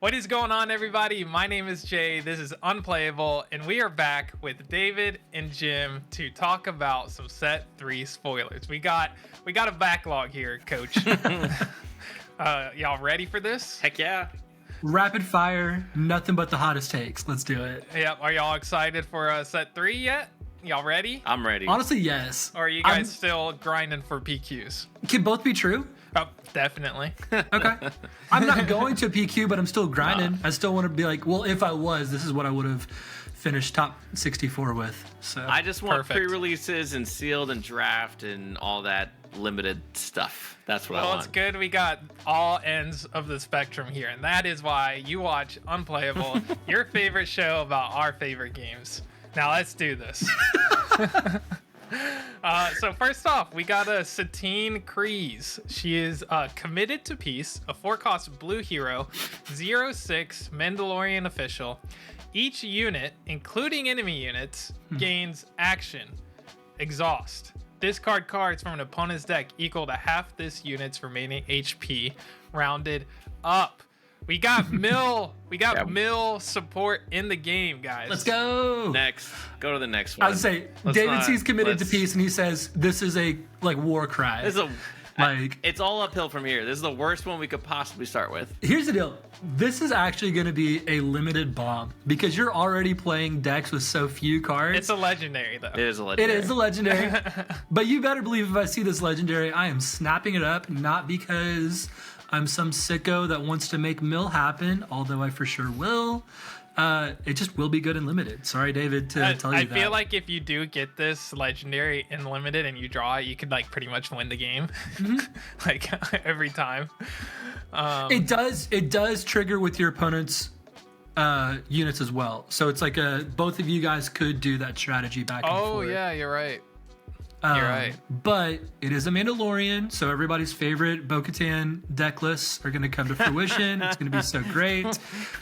What is going on, everybody? My name is Jay. This is Unplayable, and we are back with David and Jim to talk about some Set 3 spoilers. We got a backlog here, Coach. Y'all ready for this? Heck yeah. Rapid fire, nothing but the hottest takes. Let's do it. Yep. Are y'all excited for Set 3 yet? Y'all ready? I'm ready. Honestly, yes. Or are you guys still grinding for PQs? Can both be true? Oh, definitely. Okay. I'm not going to PQ, but I'm still grinding. I still want to be like, well, if I was, this is what I would have finished top 64 with. So I just want Perfect. pre-releases and sealed and draft and all that limited stuff. That's what I Well, want. it's good we got all ends of the spectrum here, and that is why you watch Unplayable, your favorite show about our favorite games. Now let's do this. So first off, we got a Satine Kryze. She is committed to peace, a 4-cost blue hero, 0/6 Mandalorian official. Each unit, including enemy units, gains action, exhaust. Discard cards from an opponent's deck equal to half this unit's remaining HP, rounded up. We got mill support in the game, guys. let's go. Next. Go to the next I one. would say Let's David not- sees committed to let's- peace, and he says this is a war cry. This is Like- it's all uphill from here. This is the worst one we could possibly start with. Here's the deal. This is actually going to be a limited bomb because you're already playing decks with so few cards. It's a legendary, though. It is a It legendary. is a legendary. But you better believe if I see this legendary, I am snapping it up, not because I'm some sicko that wants to make mill happen, although I for sure will. It just will be good and limited. Sorry, David, to tell you I that. feel like if you do get this legendary in limited and you draw it, you could like pretty much win the game, like every time. It does trigger with your opponent's units as well. So it's like both of you guys could do that strategy back and Oh forth. yeah, you're right. You're right. But it is a Mandalorian, so everybody's favorite Bo-Katan deck lists are going to come to fruition. It's going to be so great.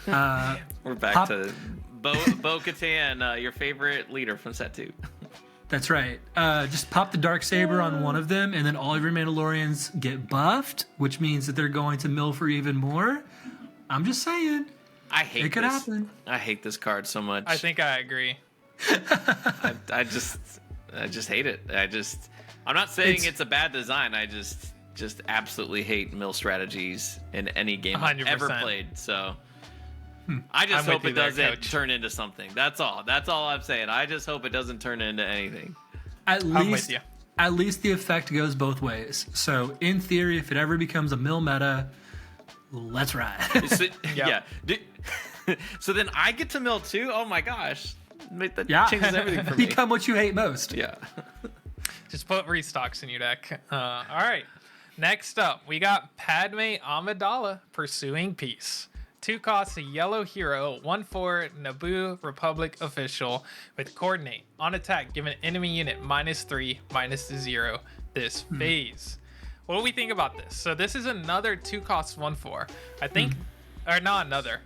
We're back to Bo-Katan, your favorite leader from Set 2. That's right. Just pop the Darksaber on one of them, and then all of your Mandalorians get buffed, which means that they're going to mill for even more. I'm just saying. I hate It could this. happen. I hate this card so much. I think I agree. I just hate it. I'm not saying It's- it's a bad design. I just absolutely hate mill strategies in any game I've 100%. ever played. So I just I'm hope with it you there, doesn't Coach. turn into something. That's all I'm saying. I just hope it doesn't turn into anything. At I'm with least, you. at least the effect goes both ways. So in theory, if it ever becomes a mill meta, let's ride. So, Yeah. So then I get to mill too? Oh my gosh. That Yeah. changes everything for me. Become what you hate most. Yeah. Just put restocks in your deck. All right. Next up, we got Padme Amidala, Pursuing Peace. 2 costs, a yellow hero, 1/4 Naboo Republic official with coordinate. On attack, give an enemy unit -3, -0 this phase. What do we think about this? So this is another 2 costs, 1/4. I think, or not another.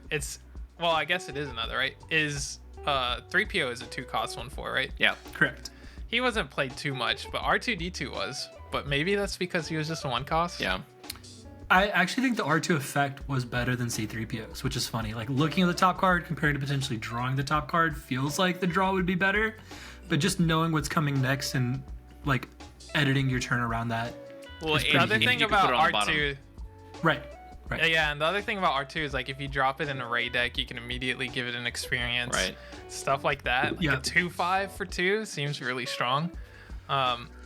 I guess it is another, right? 3PO is a 2 costs, 1/4, right? Yeah. Correct. He wasn't played too much, but R2D2 was. But maybe that's because he was just a 1 cost. Yeah. I actually think the R2 effect was better than C3PO's, which is funny. Like looking at the top card compared to potentially drawing the top card feels like the draw would be better, but just knowing what's coming next and like editing your turn around that. Well, It's The pretty other neat. thing you can put about it on the bottom. R2, Right. yeah, and the other thing about R2 is like if you drop it in a Ray deck, you can immediately give it an experience. Right. Stuff like that. Like Yeah. a 2/5 for 2 seems really strong.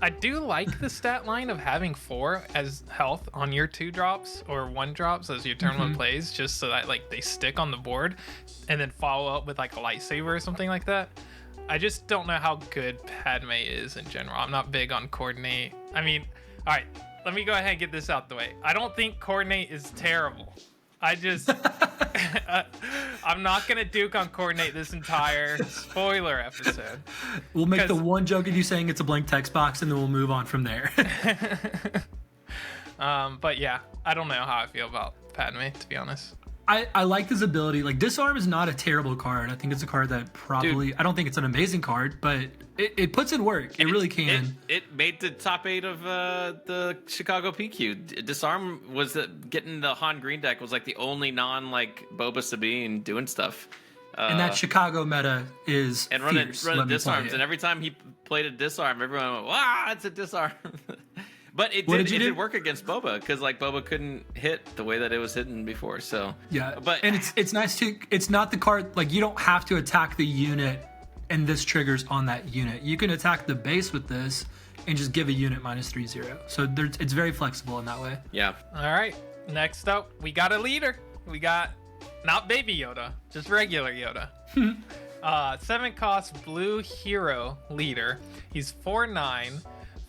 I do like the stat line of having 4 as health on your 2 drops or 1 drops as your turn 1 plays, just so that like they stick on the board, and then follow up with like a lightsaber or something like that. I just don't know how good Padme is in general. I'm not big on coordinate. I mean, all right, let me go ahead and get this out the way. I don't think coordinate is terrible. I just, I'm not going to duke on coordinate this entire spoiler episode. We'll make the 'Cause- one joke of you saying it's a blank text box, and then we'll move on from there. But yeah, I don't know how I feel about Padme, to be honest. I like this ability. Like, Disarm is not a terrible card. I think it's a card that probably... Dude, I don't think it's an amazing card, but it puts in work. It really can. It made the top 8 of the Chicago PQ. Disarm was getting the Han Green deck was like the only Boba Sabine doing stuff. And that Chicago meta is and running disarms. And every time he played a disarm, everyone went, "Wow, it's a disarm." But it did work against Boba because Boba couldn't hit the way that it was hitting before. So yeah, and it's nice too. It's not the card you don't have to attack the unit, and this triggers on that unit. You can attack the base with this and just give a unit -3/0. So it's very flexible in that way. Yeah. All right. Next up, we got a leader. We got not Baby Yoda, just regular Yoda. 7 cost blue hero leader. He's 4/9.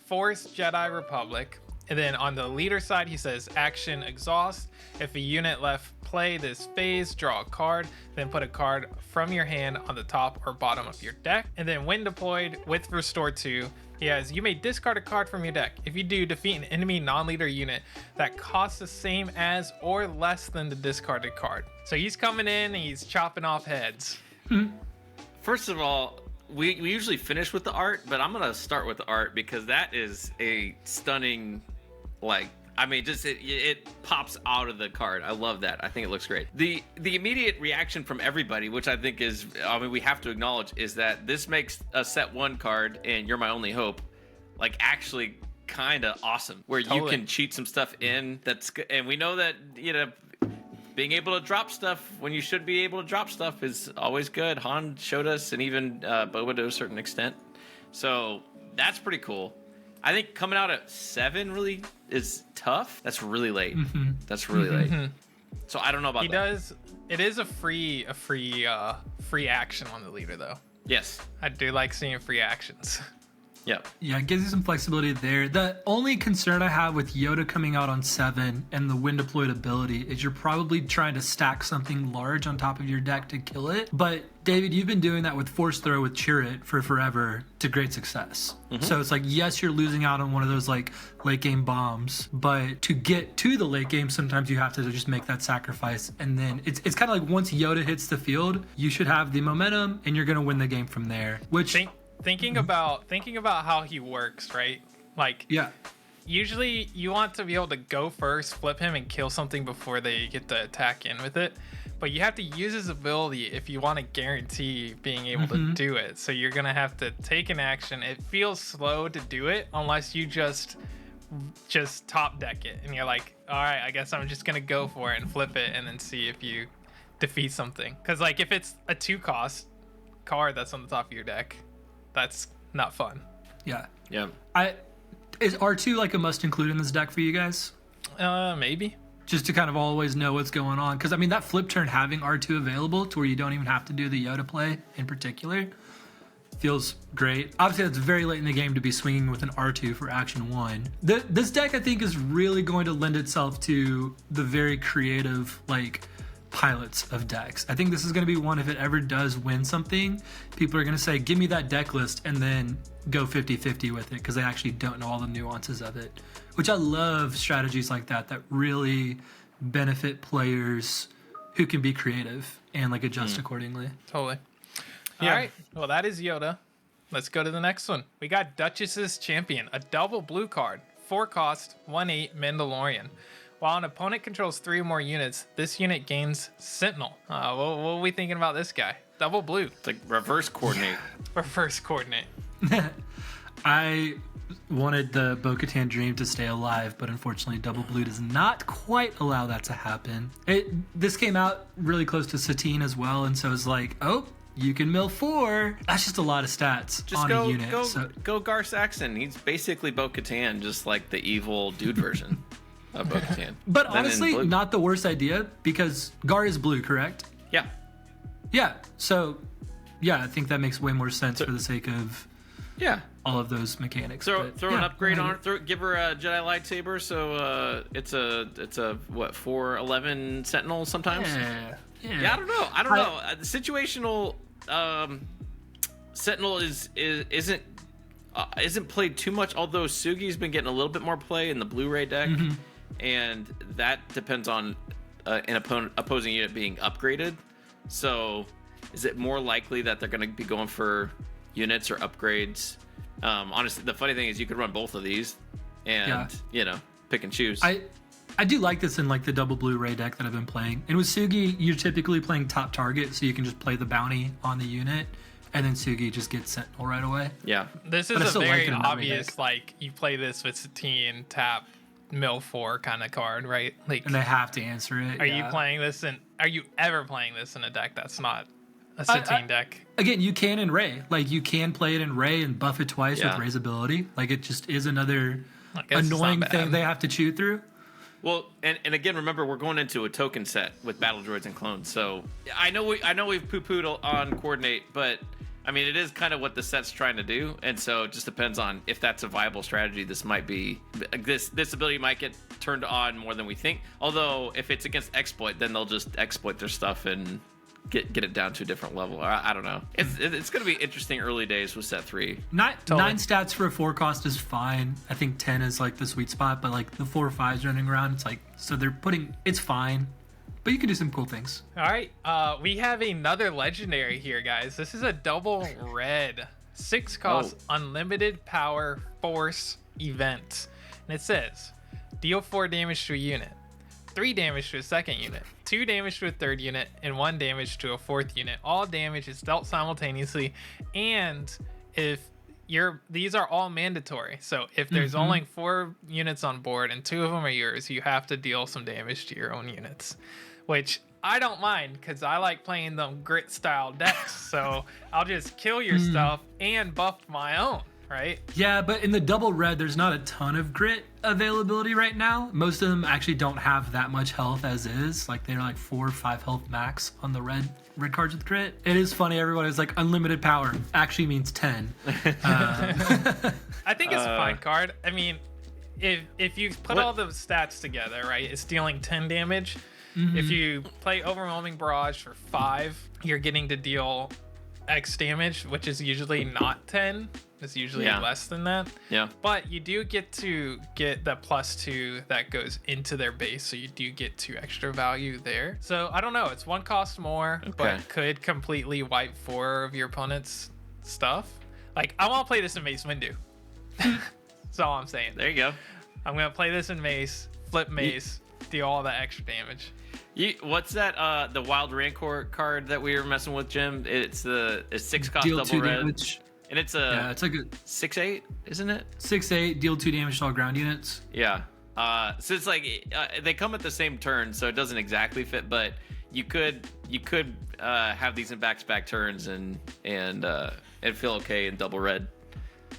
Force Jedi Republic, and then on the leader side he says action exhaust. If a unit left play this phase, draw a card, then put a card from your hand on the top or bottom of your deck. And then when deployed with Restore 2, he has you may discard a card from your deck. If you do, defeat an enemy non-leader unit that costs the same as or less than the discarded card. So he's coming in and he's chopping off heads. First of all, we usually finish with the art, but I'm gonna start with the art because that is a stunning, it pops out of the card. I love that. I think it looks great. The immediate reaction from everybody, which I think is, we have to acknowledge, is that this makes a set 1 card and You're My Only Hope actually kind of awesome, where you can cheat some stuff in. And we know that being able to drop stuff when you should be able to drop stuff is always good. Han showed us, and even Boba to a certain extent. So that's pretty cool. I think coming out at 7 really is tough. That's really late. Mm-hmm. That's really late. So I don't know about that. It is a free action on the leader though. Yes. I do like seeing free actions. Yep. Yeah, it gives you some flexibility there. The only concern I have with Yoda coming out on 7 and the when deployed ability is you're probably trying to stack something large on top of your deck to kill it. But David, you've been doing that with Force Throw with Chirrut for forever to great success. Mm-hmm. So it's yes, you're losing out on one of those late game bombs, but to get to the late game, sometimes you have to just make that sacrifice. And then it's kind of once Yoda hits the field, you should have the momentum and you're going to win the game from there, which... Thinking about how he works, right? Yeah. Usually you want to be able to go first, flip him, and kill something before they get the attack in with it. But you have to use his ability if you want to guarantee being able to do it. So you're gonna have to take an action. It feels slow to do it unless you just top deck it, and you're like, all right, I guess I'm just gonna go for it and flip it, and then see if you defeat something. Because if it's a 2 cost card that's on the top of your deck, that's not fun. Yeah. Yeah. Is R2 a must include in this deck for you guys? Maybe. Just to kind of always know what's going on. Because, that flip turn having R2 available to where you don't even have to do the Yoda play in particular feels great. Obviously, that's very late in the game to be swinging with an R2 for action 1. This deck, I think, is really going to lend itself to the very creative, pilots of decks. I think this is going to be one, if it ever does win something, people are going to say, give me that deck list, and then go 50-50 with it, because they actually don't know all the nuances of it. Which I love strategies like that really benefit players who can be creative and adjust accordingly. Totally. Yeah. All right. Well, that is Yoda. Let's go to the next one. We got Duchess's Champion, a double blue card, 4 cost, 1/8 Mandalorian. While an opponent controls 3 or more units, this unit gains Sentinel. What are we thinking about this guy? Double blue. It's reverse coordinate. Reverse coordinate. I wanted the Bo-Katan dream to stay alive, but unfortunately double blue does not quite allow that to happen. This came out really close to Satine as well, and so it's you can mill 4. That's just a lot of stats a unit. Go Gar Saxon. He's basically Bo-Katan, just like the evil dude version. But honestly, not the worst idea, because Gar is blue, correct? Yeah. Yeah. So, I think that makes way more sense for the sake of all of those mechanics. Throw an upgrade on it. Give her a Jedi lightsaber. So it's a what 4/11 Sentinel sometimes. Yeah. I don't know. The situational Sentinel isn't played too much. Although Sugi's been getting a little bit more play in the Blu-ray deck. Mm-hmm. And that depends on an opposing unit being upgraded. So is it more likely that they're going to be going for units or upgrades? Honestly, the funny thing is you could run both of these and pick and choose. I do like this in like the double Blu-ray deck that I've been playing. And with Sugi, you're typically playing top target, so you can just play the bounty on the unit, and then Sugi just gets Sentinel right away. Yeah. This is a very obvious, like, you play this with Satine, tap, mill 4 kind of card, right? Like, and they have to answer it. Are you playing this are you ever playing this in a deck that's not a Satine deck? Again, you can in Ray. Like, you can play it in Ray and buff it twice with Ray's ability. Like, it just is another annoying thing they have to chew through. Well, and again, remember, we're going into a token set with battle droids and clones. So I know we've poo-pooed on coordinate, but I mean, it is kind of what the set's trying to do. And so it just depends on if that's a viable strategy. This ability might get turned on more than we think. Although if it's against exploit, then they'll just exploit their stuff and get it down to a different level. I don't know. It's going to be interesting early days with set 3. 9 stats for a 4 cost is fine. I think 10 is like the sweet spot, but like the 4 or 5s running around, it's like, so it's fine, but you can do some cool things. All right, we have another legendary here, guys. This is a double red 6 cost unlimited power force event, and it says deal 4 damage to a unit, 3 damage to a second unit, 2 damage to a third unit, and 1 damage to a fourth unit. All damage is dealt simultaneously, and these are all mandatory. So if there's only 4 units on board and 2 of them are yours, you have to deal some damage to your own units, which I don't mind because I like playing them grit style decks. So I'll just kill your stuff and buff my own. Right? Yeah, but in the double red, there's not a ton of grit availability right now. Most of them actually don't have that much health as is. Like, they're like 4 or 5 health max on the red cards with grit. It is funny, everyone is like, unlimited power actually means 10. I think it's a fine card. I mean, if you put all the stats together, right, it's dealing 10 damage. If you play Overwhelming Barrage for 5, you're getting to deal X damage, which is usually not 10. It's usually less than that. Yeah. But you do get to get that +2 that goes into their base, so you do get 2 extra value there. So I don't know. It's 1 cost more, but could completely wipe 4 of your opponent's stuff. Like, I want to play this in Mace Windu. That's all I'm saying. There you go. I'm gonna play this in Mace, flip Mace, deal all that extra damage. What's that? The Wild Rancor card that we were messing with, Jim? It's 6 cost deal double 2 red. damage. And it's like a 6/8, isn't it? 6/8, deal 2 damage to all ground units. Yeah. So it's like they come at the same turn, so it doesn't exactly fit. But you could have these in back-to-back turns and feel okay in double red.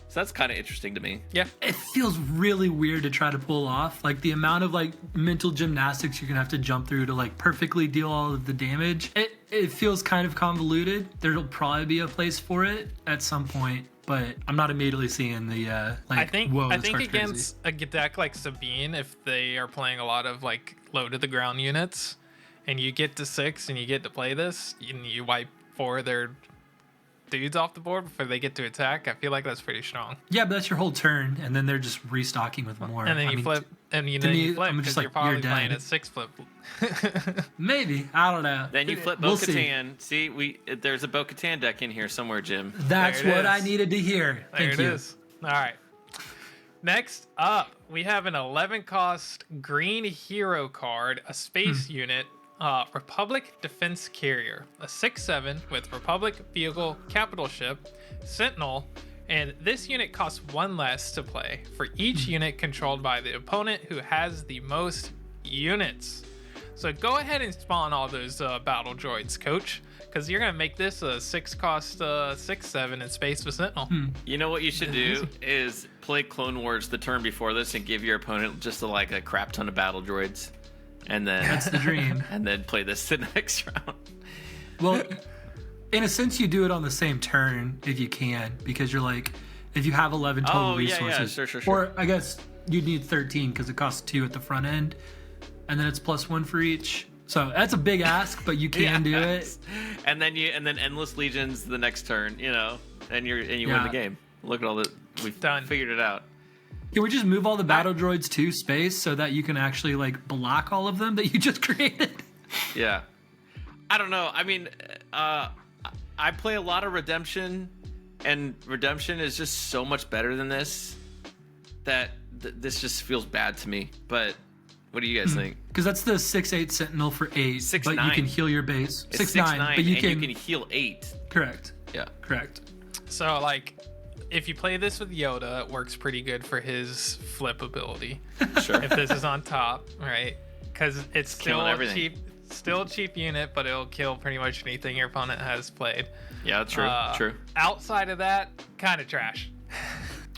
So that's kind of interesting to me. Yeah. It feels really weird to try to pull off. Like, the amount of like mental gymnastics you're gonna have to jump through to like perfectly deal all of the damage. It feels kind of convoluted. There'll probably be a place for it at some point, but I'm not immediately seeing the I think against a deck like Sabine, if they are playing a lot of like low to the ground units, and you get to 6 and you get to play this, and you wipe 4 of their dudes off the board before they get to attack, I feel like that's pretty strong. Yeah, but that's your whole turn, and then they're just restocking with more. And then you flip because you're probably playing a 6 flip. Maybe, I don't know. Then you flip Bo-Katan. See, there's a Bo-Katan deck in here somewhere, Jim. That's what I needed to hear. Thank you. All right. Next up, we have an 11 cost green hero card, a space unit. Republic Defense Carrier, a 6/7 with Republic Vehicle Capital Ship, Sentinel, and this unit costs 1 less to play for each unit controlled by the opponent who has the most units. So go ahead and spawn all those battle droids, coach, because you're going to make this a 6 cost 6/7 in space with Sentinel. You know what you should do is play Clone Wars the turn before this and give your opponent just a crap ton of battle droids. And then that's the dream. And then play this the next round. Well, in a sense, you do it on the same turn if you can, because you're like, if you have 11 total resources, sure. Or I guess you'd need 13 because it costs 2 at the front end, and then it's +1 for each. So that's a big ask, but you can do it. And then endless legions the next turn, and you win the game. Look at all that we've figured it out. Can we just move all the battle droids to space so that you can actually like block all of them that you just created? Yeah. I don't know. I mean, I play a lot of Redemption, and Redemption is just so much better than this that this just feels bad to me. But what do you guys think? Because that's the 6/8 Sentinel for 8, 6'9". but you can heal your base. It's 6'9", but you can heal 8. Correct. Yeah. Correct. So like, if you play this with Yoda, it works pretty good for his flip ability. Sure. If this is on top, right? Because it's still killing a everything. cheap unit, but it'll kill pretty much anything your opponent has played. Yeah, true. True. Outside of that, kind of trash.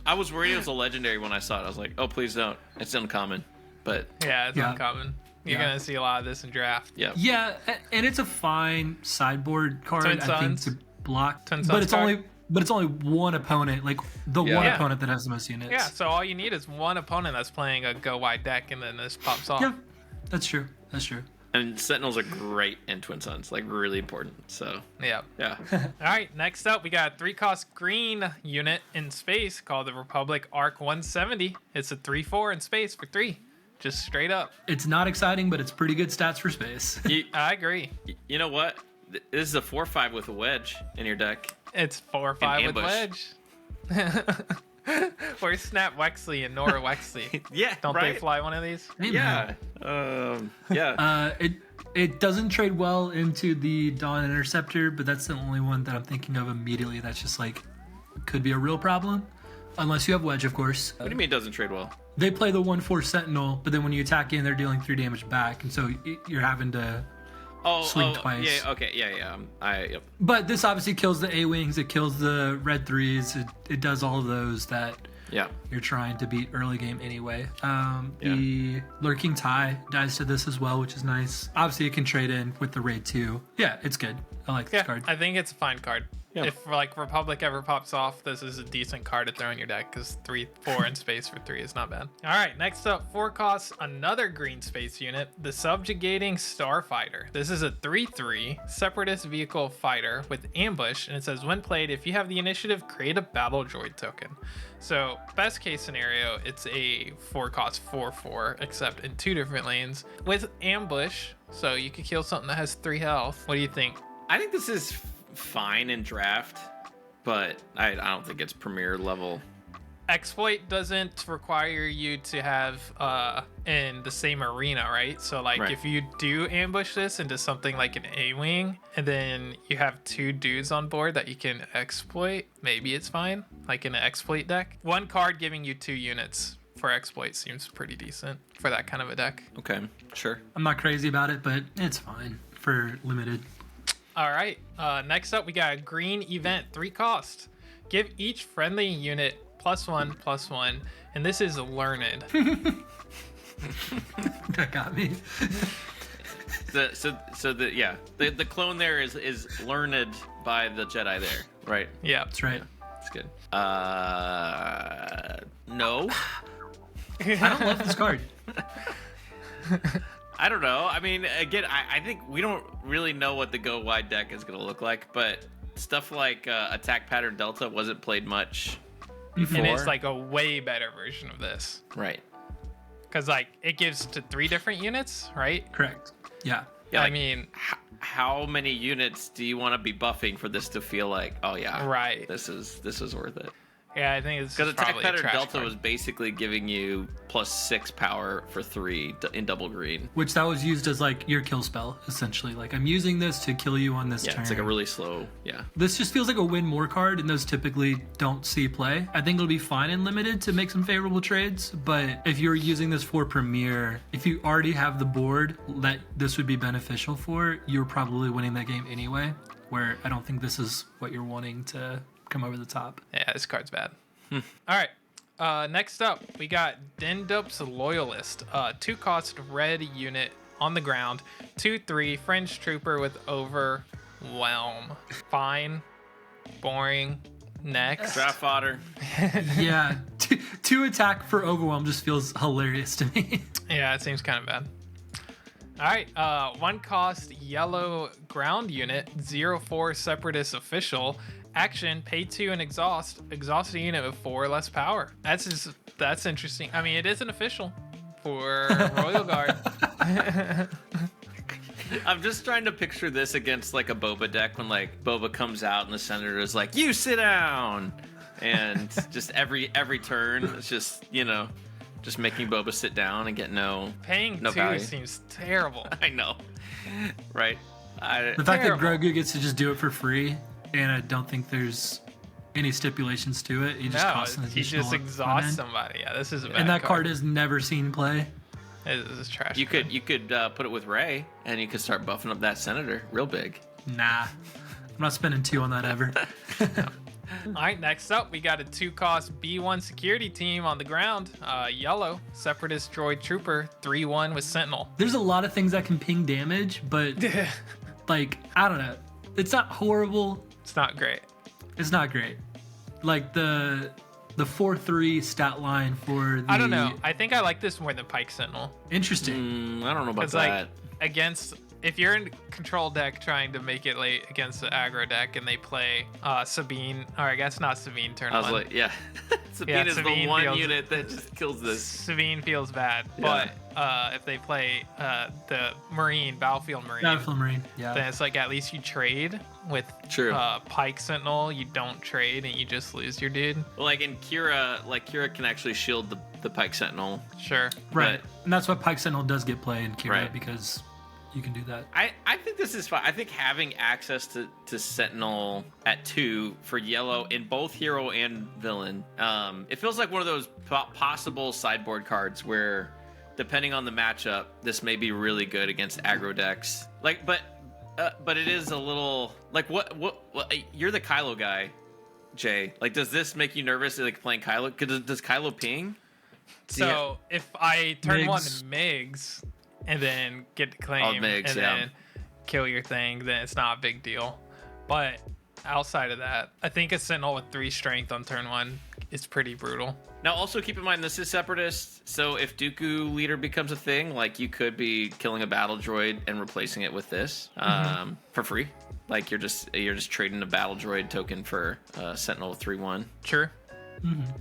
I was worried it was a legendary when I saw it. I was like, oh, please don't. It's uncommon. But Yeah, it's Yeah. uncommon. You're Yeah. gonna see a lot of this in draft. yeah. Yeah, and it's a fine sideboard card, Twin I think, Suns. to block. Twin but Suns it's card. only one opponent, like the one Yeah. opponent that has the most units. Yeah, so all you need is one opponent that's playing a go wide deck, and then this pops off. Yeah, that's true. That's true. And Sentinels are great in Twin Suns, like really important. So Yeah. yeah. All right, next up, we got a 3-cost green unit in space called the Republic Arc 170. It's a 3/4 in space for 3. Just straight up. It's not exciting, but it's pretty good stats for space. I agree. You know what? This is a 4/5 with a wedge in your deck. It's 4/5 with ambush. wedge. Where's Snap Wexley and Nora Wexley? Yeah, Don't right? they fly one of these? Hey, Yeah. man. Yeah. It doesn't trade well into the Dawn Interceptor, but that's the only one that I'm thinking of immediately. That's just like could be a real problem, unless you have wedge, of course. What do you mean it doesn't trade well? They play the 1/4 Sentinel, but then when you attack in, they're dealing 3 damage back, and so you're having to. Swing twice. Yeah. Okay. Yeah. Yep. But this obviously kills the A-Wings, it kills the Red 3s, it does all of those that Yeah. you're trying to beat early game anyway. The Lurking Tie dies to this as well, which is nice. Obviously, it can trade in with the Raid 2. Yeah, it's good. I like this Yeah, card. I think it's a fine card. Yeah. If like Republic ever pops off, this is a decent card to throw in your deck because 3/4 in space for 3 is not bad. All right, next up, 4 costs, another green space unit, the Subjugating Starfighter. This is a 3/3 separatist vehicle fighter with ambush, and it says when played, if you have the initiative, create a battle droid token. So best case scenario, it's a 4 cost 4/4, except in 2 different lanes with ambush, so you could kill something that has 3 health. What do you think? I think this is fine in draft, but I don't think it's premier level. Exploit doesn't require you to have in the same arena, right? So like Right. if you do ambush this into something like an A-Wing and then you have 2 dudes on board that you can exploit, maybe it's fine, like in an exploit deck. 1 card giving you 2 units for exploit seems pretty decent for that kind of a deck. Okay, sure. I'm not crazy about it, but it's fine for limited. All right, next up we got a green event, 3 cost. Give each friendly unit +1/+1, and this is Learned. That got me. The clone there is learned by the Jedi there, right? Yeah. That's right. That's good. No. I don't love this card. I don't know. I mean, again, I think we don't really know what the go wide deck is going to look like, but stuff like Attack Pattern Delta wasn't played much before. And it's like a way better version of this. Right. Because like it gives to 3 different units, right? Correct. Yeah. Yeah, I like, mean, how many units do you want to be buffing for this to feel like, oh yeah, right. this is worth it? Yeah, I think it's Because Attack probably a Pattern trash Delta card. was basically giving you +6 power for 3 in double green. Which that was used as like your kill spell, essentially. Like I'm using this to kill you on this Yeah, turn. it's like a really slow. Yeah. This just feels like a win more card, and those typically don't see play. I think it'll be fine in limited to make some favorable trades, but if you're using this for Premier, if you already have the board that this would be beneficial for, you're probably winning that game anyway, where I don't think this is what you're wanting to come over the top. Yeah, this card's bad. All right. Next up, we got Dendup's Loyalist. 2 cost red unit on the ground. 2/3 French Trooper with Overwhelm. Fine. Boring. Next. Draft fodder. Yeah, two attack for Overwhelm just feels hilarious to me. Yeah, it seems kind of bad. All right, one cost yellow ground unit, 0-4 Separatist official. Action, pay 2 and exhaust. Exhaust a unit with 4 or less power. That's interesting. I mean, it is an official for Royal Guard. I'm just trying to picture this against like a Boba deck when like Boba comes out and the senator is like, "You sit down," and just every turn it's just just making Boba sit down and get no Paying 2 value. seems terrible. I know, right? The fact that Grogu gets to just do it for free, and I don't think there's any stipulations to it. He just costs an he additional just exhausts somebody. Yeah, this is a bad and that card is never seen play. This is trash. You could put it with Rey, and you could start buffing up that senator real big. Nah, I'm not spending 2 on that ever. All right, next up, we got a 2-cost B1 security team on the ground. Yellow, Separatist Droid Trooper, 3-1 with Sentinel. There's a lot of things that can ping damage, but like, I don't know. It's not horrible. It's not great. It's not great. Like the 4-3 stat line for the... I don't know. I think I like this more than Pike Sentinel. Interesting. I don't know about Because, that. like, against... If you're in control deck trying to make it late against the aggro deck and they play Sabine, or I guess not Sabine turn I was 1. like, yeah. Sabine is Sabine the one feels- unit that just kills this. Sabine feels bad. Yeah. But if they play the Marine, Battlefield Marine, Battlefield Marine. Yeah. then it's like at least you trade with True. Pike Sentinel. You don't trade and you just lose your dude. Like in Kira can actually shield the Pike Sentinel. Sure. Right. But- And that's why Pike Sentinel does get play in Kira, Right. because you can do that. I think this is fine. I think having access to Sentinel at 2 for yellow in both hero and villain, it feels like one of those possible sideboard cards where, depending on the matchup, this may be really good against aggro decks. Like, but it is a little like what you're the Kylo guy, Jay. Like, does this make you nervous? Like playing Kylo? Does Kylo ping? So if I turn one Migs. Migs and then get to claim Migs, and yeah. then kill your thing, then it's not a big deal. But outside of that, I think a Sentinel with 3 strength on turn 1 is pretty brutal. Now, also keep in mind this is Separatist, so if Dooku leader becomes a thing, like you could be killing a battle droid and replacing it with this for free. Like you're just trading a battle droid token for Sentinel 3-1. Sure.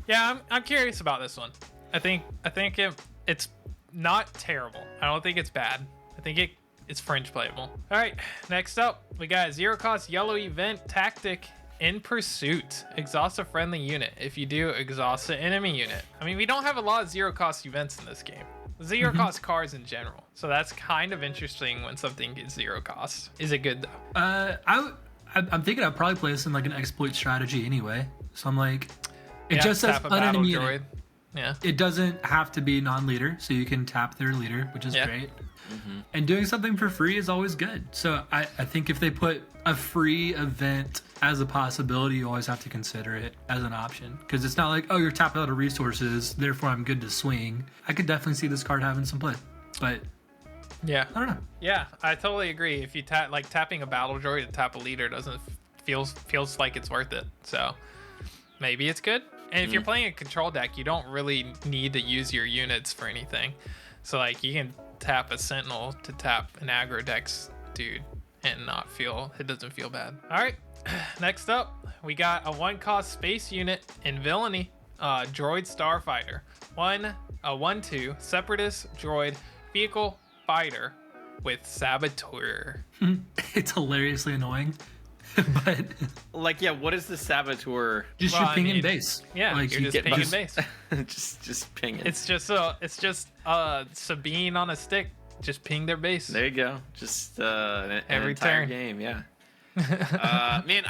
Yeah, I'm curious about this one. I think it's not terrible. I don't think it's bad. I think it's fringe playable. All right, next up, we got a 0-cost yellow event tactic. In pursuit, exhaust a friendly unit. If you do, exhaust an enemy unit. I mean, we don't have a lot of 0-cost events in this game. 0-cost cards in general. So that's kind of interesting when something gets 0-cost. Is it good though? I'm thinking I'd probably play this in like an exploit strategy anyway. So I'm like, it Yeah, just says tap a an battle enemy unit. droid. Yeah. It doesn't have to be non-leader, so you can tap their leader, which is Yeah. great. And doing something for free is always good. So I think if they put a free event as a possibility, you always have to consider it as an option. Because it's not like, oh, you're tapping out of resources, therefore I'm good to swing. I could definitely see this card having some play. But Yeah. I don't know. Yeah, I totally agree. If you tapping a battle droid to tap a leader doesn't feels like it's worth it. So maybe it's good. And if you're playing a control deck, you don't really need to use your units for anything. So like you can tap a Sentinel to tap an aggro dex dude and it doesn't feel bad. All right, next up, we got a 1-cost space unit in villainy, Droid Starfighter. 1/2 Separatist droid vehicle fighter with Saboteur. It's hilariously annoying. But Like, yeah, what is the Saboteur? just Well, your I ping mean, and base. Yeah, Like, you're you just get pinging base. just ping it. It's just Sabine on a stick. Just ping their base. There you go. Just an Every entire turn. game, yeah. Man,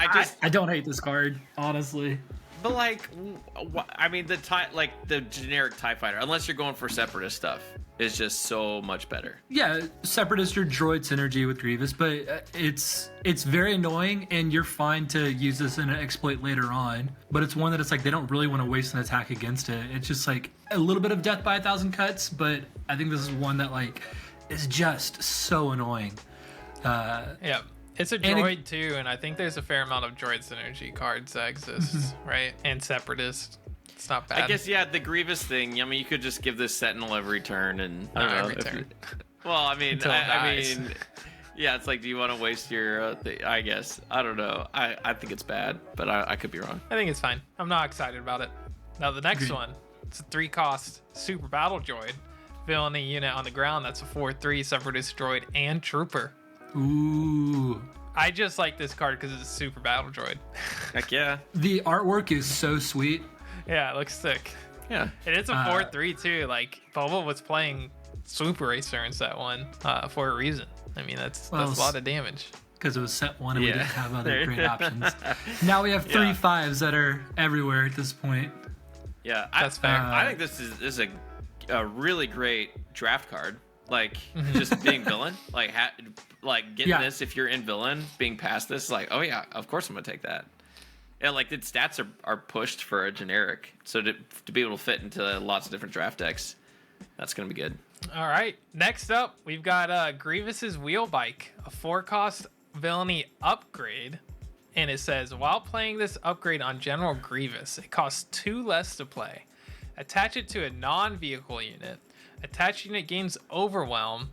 I don't hate this card, honestly. but like, I mean, the generic TIE fighter, unless you're going for Separatist stuff, is just so much better. Yeah, Separatist or Droid synergy with Grievous, but it's very annoying, and you're fine to use this in an exploit later on. But it's one that it's like they don't really want to waste an attack against it. It's just like a little bit of death by 1,000 cuts, but I think this is one that like is just so annoying. Yeah. It's a droid too, and I think there's a fair amount of droid synergy cards that exist, right? And Separatist. It's not bad. I guess, yeah, the Grievous thing. I mean, you could just give this Sentinel every turn, and I don't Not know. every if turn. Well, I mean, Until it I dies. mean, yeah, it's like, do you want to waste your thing? I guess. I don't know. I think it's bad, but I could be wrong. I think it's fine. I'm not excited about it. Now the next Agreed. one, it's a 3-cost super battle droid. Villainy unit on the ground. That's a 4/3 separatist droid and trooper. Ooh. I just like this card because it's a super battle droid. Heck yeah. The artwork is so sweet. Yeah, it looks sick. Yeah. And it's a 4/3 too. Like Boba was playing Super Racer in set 1 for a reason. I mean, that's a lot of damage. Because it was set 1 and we Yeah. didn't have other great options. Now we have three Yeah. 5s that are everywhere at this point. Yeah. That's fair. I think this is a really great draft card. Like, just being villain. Like, getting Yeah. this if you're in villain, being past this, like, oh yeah, of course I'm going to take that. Yeah, like, the stats are pushed for a generic. So to be able to fit into lots of different draft decks, that's going to be good. All right. Next up, we've got Grievous's Wheelbike, a 4-cost villainy upgrade. And it says, while playing this upgrade on General Grievous, it costs 2 less to play. Attach it to a non-vehicle unit. Attached unit gains Overwhelm.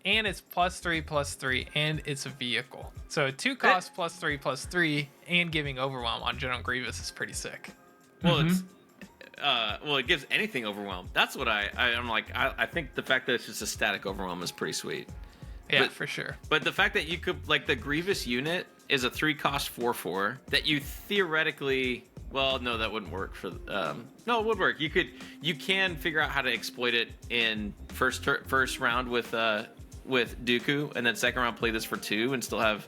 And it's +3/+3, and it's a vehicle. So 2 cost +3/+3, and giving Overwhelm on General Grievous is pretty sick. Well, it gives anything overwhelm. That's what I'm like. I think the fact that it's just a static overwhelm is pretty sweet. Yeah, But- for sure. But the fact that you could, like, the Grievous unit is a 3-cost 4/4 that you theoretically, well, no, that wouldn't work for. No, it would work. You can figure out how to exploit it in first round with Dooku, and then second round play this for 2 and still have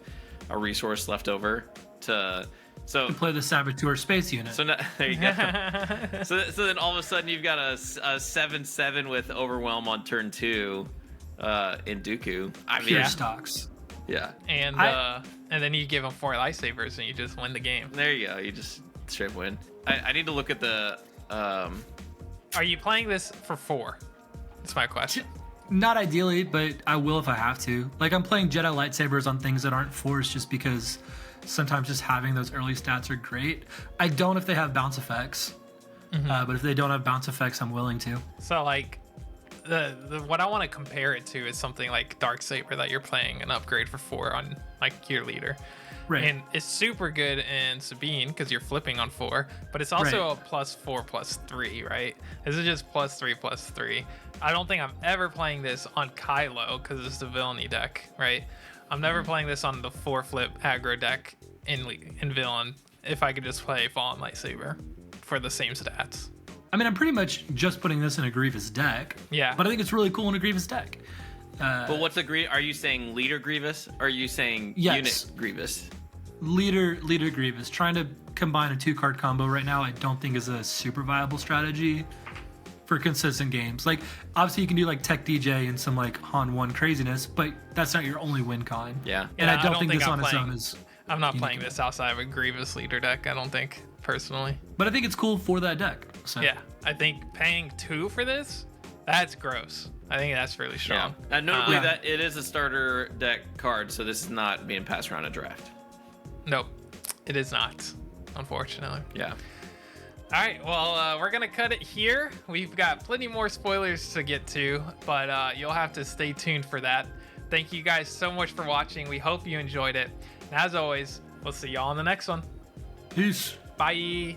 a resource left over to. So Play the Saboteur space unit. So now, there you go. so then all of a sudden you've got a 7/7 with Overwhelm on turn 2 in Dooku. I mean, Pure yeah. stocks. yeah. And then you give them 4 lightsabers, and you just win the game. There you go. You just straight win. I need to look at the. Are you playing this for 4? That's my question. Not ideally, but I will if I have to. Like, I'm playing Jedi lightsabers on things that aren't Force just because sometimes just having those early stats are great. I don't if they have bounce effects, but if they don't have bounce effects, I'm willing to. So like, the what I want to compare it to is something like Darksaber that you're playing an upgrade for 4 on like your leader. Right. And it's super good in Sabine because you're flipping on 4, but it's also Right. a +4/+3, right? This is just +3/+3. I don't think I'm ever playing this on Kylo because it's the villainy deck, right? I'm never playing this on the 4-flip aggro deck in villain if I could just play Fallen Lightsaber for the same stats. I mean, I'm pretty much just putting this in a Grievous deck. Yeah. But I think it's really cool in a Grievous deck. Well, what's are you saying leader Grievous? Or are you saying Yes. unit Grievous? Leader Grievous. Trying to combine a 2-card combo right now, I don't think is a super viable strategy for consistent games. Like, obviously you can do like Tech DJ and some like Han 1 craziness, but that's not your only win con. Yeah. And Yeah, I don't think this I'm on its playing- own is. I'm not unique playing enough. this outside of a Grievous leader deck, I don't think, personally. But I think it's cool for that deck. So Yeah, I think paying 2 for this, that's gross. I think that's really Yeah. strong. And notably, Yeah. that it is a starter deck card, so this is not being passed around a draft. Nope, it is not, unfortunately. Yeah. All right, well, we're going to cut it here. We've got plenty more spoilers to get to, but you'll have to stay tuned for that. Thank you guys so much for watching. We hope you enjoyed it. And as always, we'll see y'all on the next one. peace. Bye.